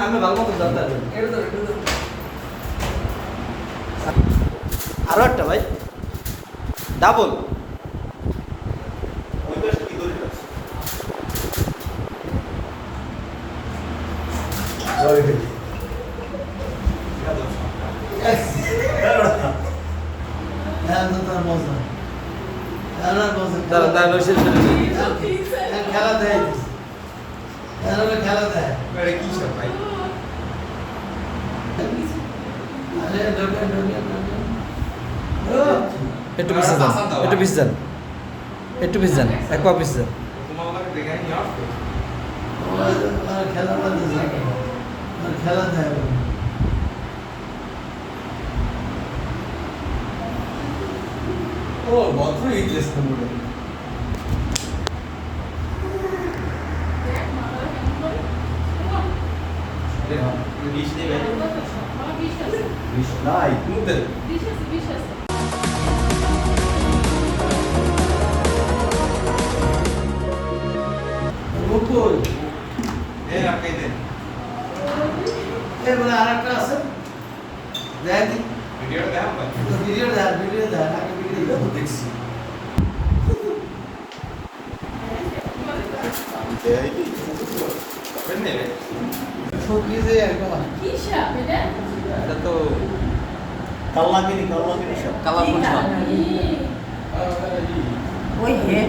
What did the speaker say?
আমি ভালো মতো জানতে আরো একটা ভাই ডাবল খেলা দেয় খেলা দেয় কি সব ভাই একটু পিছিয়ে যান, একটু পিছিয়ে যান, একটু পিছিয়ে যান, এক পা পিছিয়ে যান। খেলা দেয় ও বছর ইন্টারেস্ট মনে নাই মুদের উপর এ রাখাই দেন এবারে আরেকটা আছে দেখি ভিডিওটা দেখাম ভাই ভিডিও দেখ আগে ভিডিও তো দেখছি সত্যি যে একদম কি শাক এটা? এটা তো কাল্লাগিনি সব ওই হে